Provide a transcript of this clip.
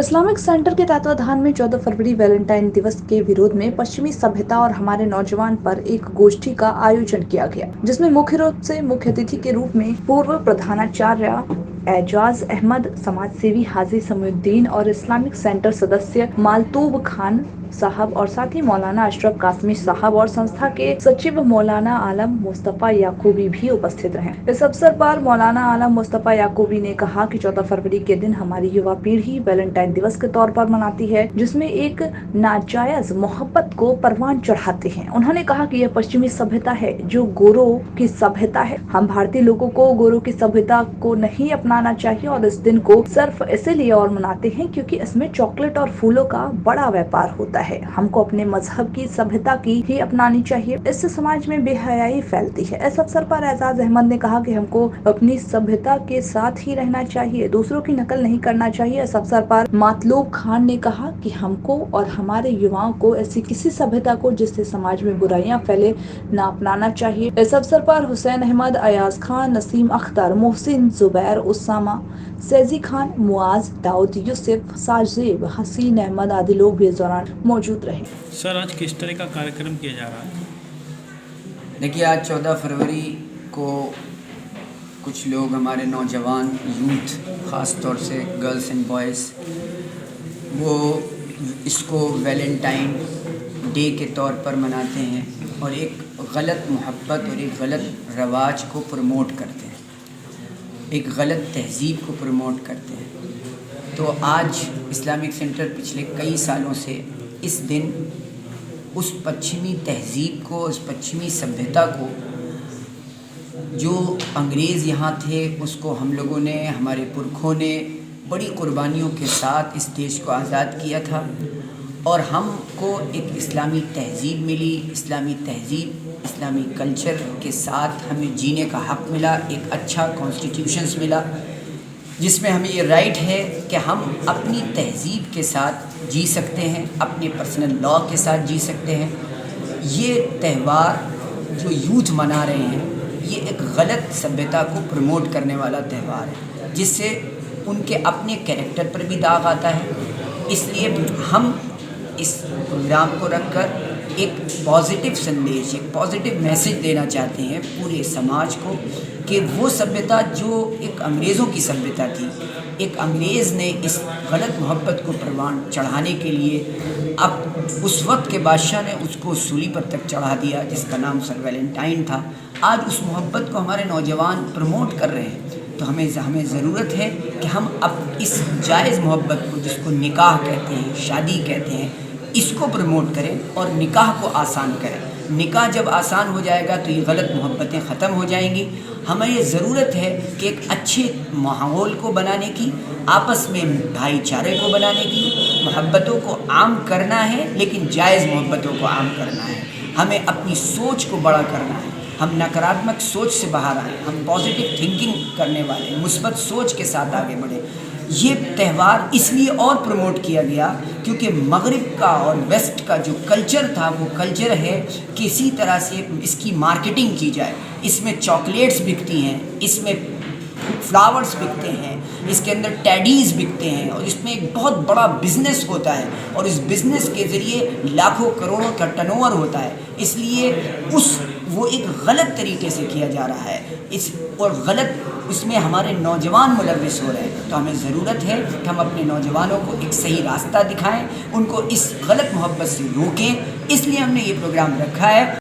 Islamic centre के तत्वाधान में 14 फरवरी वैलेंटाइन दिवस के विरोध में पश्चिमी सभ्यता और हमारे नौजवान पर एक गोष्ठी का आयोजन किया गया, जिसमें मुख्य रूप से मुख्य अतिथि के रूप में पूर्व प्रधानाचार्य एजाज अहमद, समाज सेवी हाजी समीउद्दीन और इस्लामिक सेंटर सदस्य मालतूब खान साहब और साथ ही मौलाना अशरफ कासमी साहब और संस्था के सचिव मौलाना आलम मुस्तफा याकूबी भी उपस्थित रहे। इस अवसर पर मौलाना आलम मुस्तफा याकूबी ने कहा कि 14 फरवरी के दिन हमारी युवा पीढ़ी वैलेंटाइन दिवस के तौर पर मनाती है, जिसमें एक नाजायज मोहब्बत को परवान चढ़ाते हैं। उन्होंने कहा कि यह पश्चिमी सभ्यता है जो गोरों की सभ्यता है। हम भारतीय लोगों को गोरों की सभ्यता को नहीं अपनाना चाहिए और इस दिन को सिर्फ इसीलिए और मनाते हैं क्योंकि इसमें चॉकलेट और फूलों का बड़ा व्यापार होता है। हमको अपने मजहब की सभ्यता की ही अपनानी चाहिए, इससे समाज में बेहयाई फैलती है। इस अवसर पर एजाज अहमद ने कहा कि हमको अपनी सभ्यता के साथ ही रहना चाहिए, दूसरों की नकल नहीं करना चाहिए। इस अवसर पर मातलूब खान ने कहा कि हमको और हमारे युवाओं को ऐसी किसी सभ्यता को जिससे समाज में बुराइयां फैले न अपनाना चाहिए। इस अवसर पर हुसैन अहमद, अयाज खान, नसीम अख्तर, मोहसिन, जुबैर, उसामा, सैजी खान, मुआज, दाऊद यूसुफ, साजिब, हसीन अहमद आदि लोग भी इस दौरान मौजूद रहे। सर, आज किस तरह का कार्यक्रम किया जा रहा है? देखिए, आज 14 फरवरी को कुछ लोग, हमारे नौजवान यूथ, ख़ास तौर से गर्ल्स एंड बॉयज़, वो इसको वैलेंटाइन डे के तौर पर मनाते हैं और एक गलत मोहब्बत और एक गलत रवाज को प्रमोट करते हैं, एक गलत तहज़ीब को प्रमोट करते हैं। तो आज इस्लामिक सेंटर पिछले कई सालों से इस दिन उस पश्चिमी तहज़ीब को, उस पश्चिमी सभ्यता को, जो अंग्रेज़ यहाँ थे, उसको हम लोगों ने, हमारे पुरखों ने बड़ी कुर्बानियों के साथ इस देश को आज़ाद किया था और हमको एक इस्लामी तहज़ीब मिली। इस्लामी तहज़ीब, इस्लामी कल्चर के साथ हमें जीने का हक़ मिला, एक अच्छा कॉन्स्टिट्यूशंस मिला जिसमें हमें ये राइट है कि हम अपनी तहज़ीब के साथ जी सकते हैं, अपने पर्सनल लॉ के साथ जी सकते हैं। ये त्यौहार जो यूथ मना रहे हैं, ये एक गलत सभ्यता को प्रमोट करने वाला त्यौहार है, जिससे उनके अपने कैरेक्टर पर भी दाग आता है। इसलिए हम इस प्रोग्राम को रखकर एक पॉजिटिव संदेश, एक पॉजिटिव मैसेज देना चाहते हैं पूरे समाज को कि वो सभ्यता जो एक अंग्रेज़ों की सभ्यता थी, एक अंग्रेज़ ने इस गलत मोहब्बत को परवान चढ़ाने के लिए अब उस वक्त के बादशाह ने उसको सूली पर तक चढ़ा दिया, जिसका नाम सर वैलेंटाइन था। आज उस मोहब्बत को हमारे नौजवान प्रमोट कर रहे हैं, तो हमें ज़रूरत है कि हम अब इस जायज़ मोहब्बत को, जिसको निकाह कहते हैं, शादी कहते हैं, इसको प्रमोट करें और निकाह को आसान करें। निकाह जब आसान हो जाएगा तो ये गलत मोहब्बतें ख़त्म हो जाएंगी। हमें ये ज़रूरत है कि एक अच्छे माहौल को बनाने की, आपस में भाईचारे को बनाने की, मोहब्बतों को आम करना है, लेकिन जायज़ मोहब्बतों को आम करना है। हमें अपनी सोच को बड़ा करना है, हम नकारात्मक सोच से बाहर आएँ, हम पॉजिटिव थिंकिंग करने वाले, मुस्बत सोच के साथ आगे बढ़ें। ये त्यौहार इसलिए और प्रमोट किया गया क्योंकि मगरिब का और वेस्ट का जो कल्चर था, वो कल्चर है कि इसी तरह से इसकी मार्केटिंग की जाए। इसमें चॉकलेट्स बिकती हैं, इसमें फ्लावर्स बिकते हैं, इसके अंदर टैडीज़ बिकते हैं और इसमें एक बहुत बड़ा बिज़नेस होता है और इस बिज़नेस के ज़रिए लाखों करोड़ों का टर्नओवर होता है। इसलिए वो एक गलत तरीके से किया जा रहा है और गलत उसमें हमारे नौजवान मुलविस हो रहे हैं। तो हमें ज़रूरत है कि हम अपने नौजवानों को एक सही रास्ता दिखाएं, उनको इस गलत मोहब्बत से रोकें। इसलिए हमने ये प्रोग्राम रखा है।